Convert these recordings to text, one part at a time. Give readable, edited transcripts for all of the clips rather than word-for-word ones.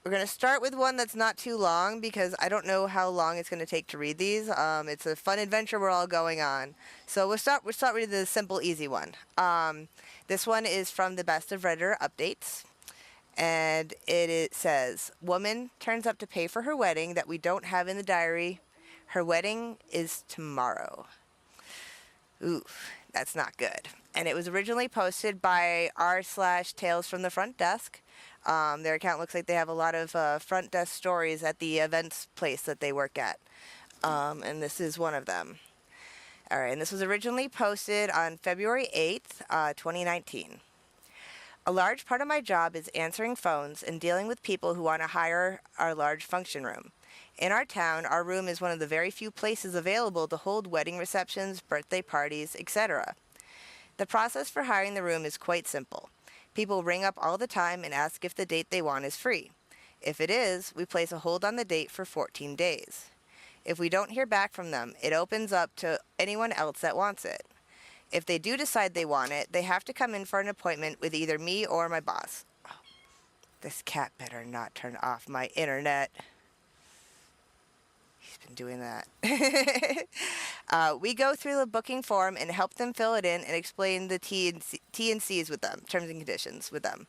We're going to start with one that's not too long because I don't know how long it's going to take to read these. It's a fun adventure we're all going on. So we'll start with the simple, easy one. This one is from the Best of Redditor updates. And it says, woman turns up to pay for her wedding that we don't have in the diary. Her wedding is tomorrow. Oof, that's not good. And it was originally posted by r/Tales from the Front Desk. Their account looks like they have a lot of front desk stories at the events place that they work at. And this is one of them. All right, and this was originally posted on February 8th, 2019. A large part of my job is answering phones and dealing with people who want to hire our large function room. In our town, our room is one of the very few places available to hold wedding receptions, birthday parties, etc. The process for hiring the room is quite simple. People ring up all the time and ask if the date they want is free. If it is, we place a hold on the date for 14 days. If we don't hear back from them, it opens up to anyone else that wants it. If they do decide they want it, they have to come in for an appointment with either me or my boss. Oh, this cat better not turn off my internet. He's been doing that. We go through the booking form and help them fill it in and explain the T&Cs with them, terms and conditions with them.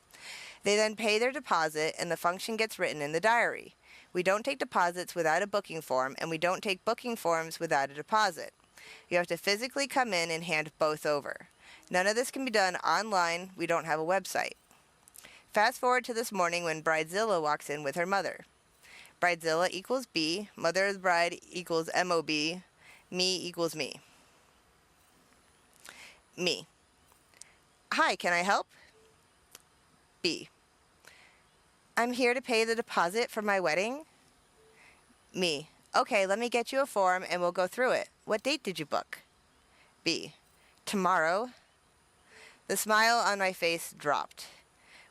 They then pay their deposit and the function gets written in the diary. We don't take deposits without a booking form, and we don't take booking forms without a deposit. You have to physically come in and hand both over. None of this can be done online. We don't have a website. Fast forward to this morning when Bridezilla walks in with her mother. Bridezilla equals B, mother of the bride equals MOB, me equals me. Me. Hi, can I help? B. I'm here to pay the deposit for my wedding. Me. Okay, let me get you a form and we'll go through it. What date did you book? B. Tomorrow. The smile on my face dropped.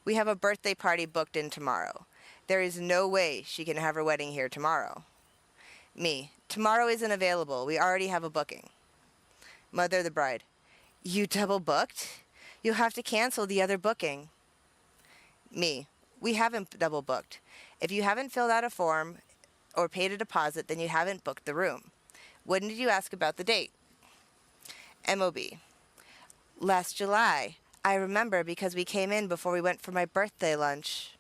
We have a birthday party booked in tomorrow. There is no way she can have her wedding here tomorrow. Me. Tomorrow isn't available. We already have a booking. Mother of the bride. You double booked? You'll have to cancel the other booking. Me. We haven't double booked. If you haven't filled out a form or paid a deposit, then you haven't booked the room. When did you ask about the date? MOB. Last July. I remember because we came in before we went for my birthday lunch.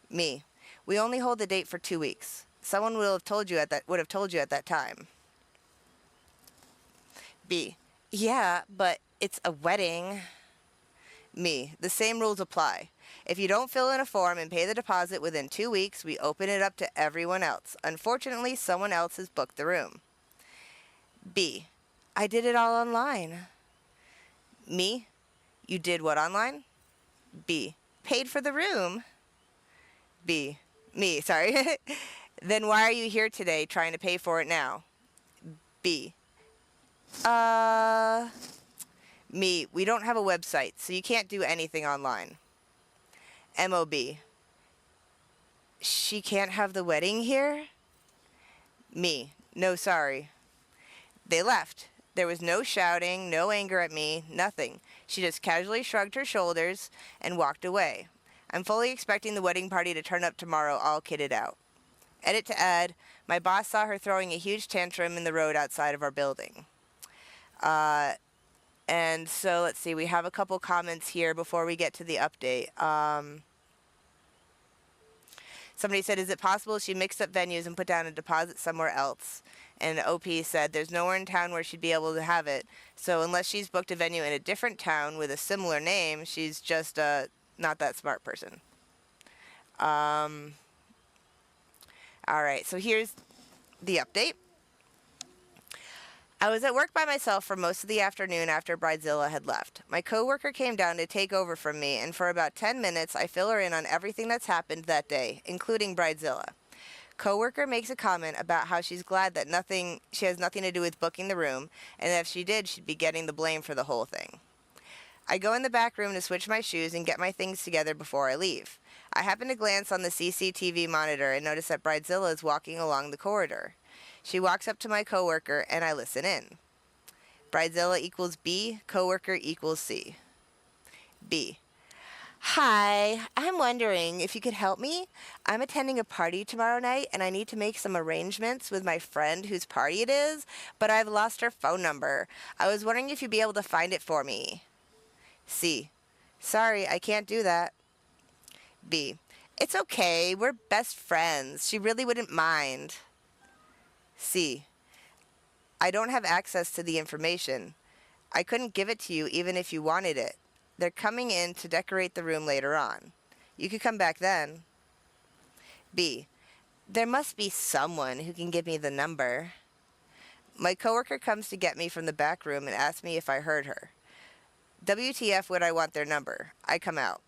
Me. We only hold the date for 2 weeks. Someone would have told you at that time. B. Yeah, but it's a wedding. Me. The same rules apply. If you don't fill in a form and pay the deposit within 2 weeks, we open it up to everyone else. Unfortunately, someone else has booked the room. B. I did it all online. Me. You did what online? B. Paid for the room. B. Me, sorry. Then why are you here today trying to pay for it now? B. Me. We don't have a website, so you can't do anything online. MOB. She can't have the wedding here? Me. No, sorry. They left. There was no shouting, no anger at me, nothing. She just casually shrugged her shoulders and walked away. I'm fully expecting the wedding party to turn up tomorrow all kitted out. Edit to add, my boss saw her throwing a huge tantrum in the road outside of our building. And so let's see, we have a couple comments here before we get to the update. Somebody said, is it possible she mixed up venues and put down a deposit somewhere else? And OP said, there's nowhere in town where she'd be able to have it. So unless she's booked a venue in a different town with a similar name, she's just not that smart person. All right, so here's the update. I was at work by myself for most of the afternoon after Bridezilla had left. My coworker came down to take over from me, and for about 10 minutes, I fill her in on everything that's happened that day, including Bridezilla. Coworker makes a comment about how she's glad that she has nothing to do with booking the room, and that if she did, she'd be getting the blame for the whole thing. I go in the back room to switch my shoes and get my things together before I leave. I happen to glance on the CCTV monitor and notice that Bridezilla is walking along the corridor. She walks up to my coworker, and I listen in. Bridezilla equals B, coworker equals C. B. Hi, I'm wondering if you could help me. I'm attending a party tomorrow night and I need to make some arrangements with my friend whose party it is, but I've lost her phone number. I was wondering if you'd be able to find it for me. C. Sorry, I can't do that. B. It's okay, we're best friends. She really wouldn't mind. C. I don't have access to the information. I couldn't give it to you even if you wanted it. They're coming in to decorate the room later on. You could come back then. B. There must be someone who can give me the number. My coworker comes to get me from the back room and asks me if I heard her. WTF would I want their number? I come out.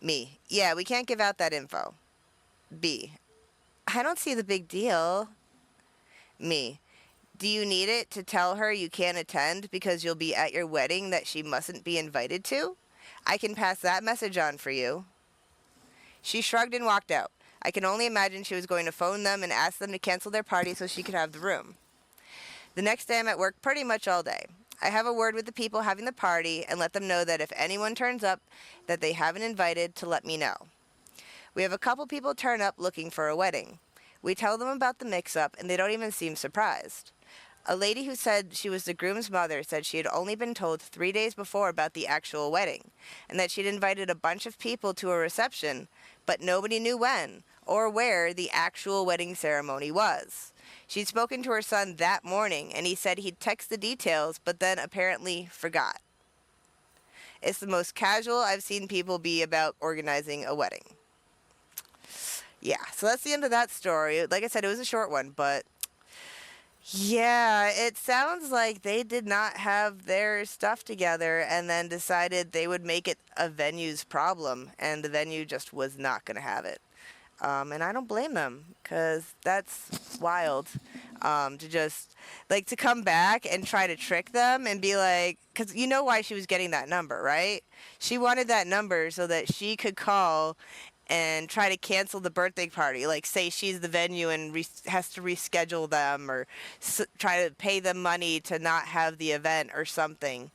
Me. Yeah, we can't give out that info. B. I don't see the big deal. Me. Do you need it to tell her you can't attend because you'll be at your wedding that she mustn't be invited to? I can pass that message on for you. She shrugged and walked out. I can only imagine she was going to phone them and ask them to cancel their party so she could have the room. The next day I'm at work pretty much all day. I have a word with the people having the party and let them know that if anyone turns up that they haven't invited to let me know. We have a couple people turn up looking for a wedding. We tell them about the mix-up and they don't even seem surprised. A lady who said she was the groom's mother said she had only been told 3 days before about the actual wedding, and that she'd invited a bunch of people to a reception, but nobody knew when or where the actual wedding ceremony was. She'd spoken to her son that morning, and he said he'd text the details, but then apparently forgot. It's the most casual I've seen people be about organizing a wedding. Yeah, so that's the end of that story. Like I said, it was a short one, but yeah, it sounds like they did not have their stuff together and then decided they would make it a venue's problem, and the venue just was not going to have it. And I don't blame them, because that's wild. To just, like, to come back and try to trick them and be like, because you know why she was getting that number, right? She wanted that number so that she could call and try to cancel the birthday party, like say she's the venue and has to reschedule them, or try to pay them money to not have the event or something.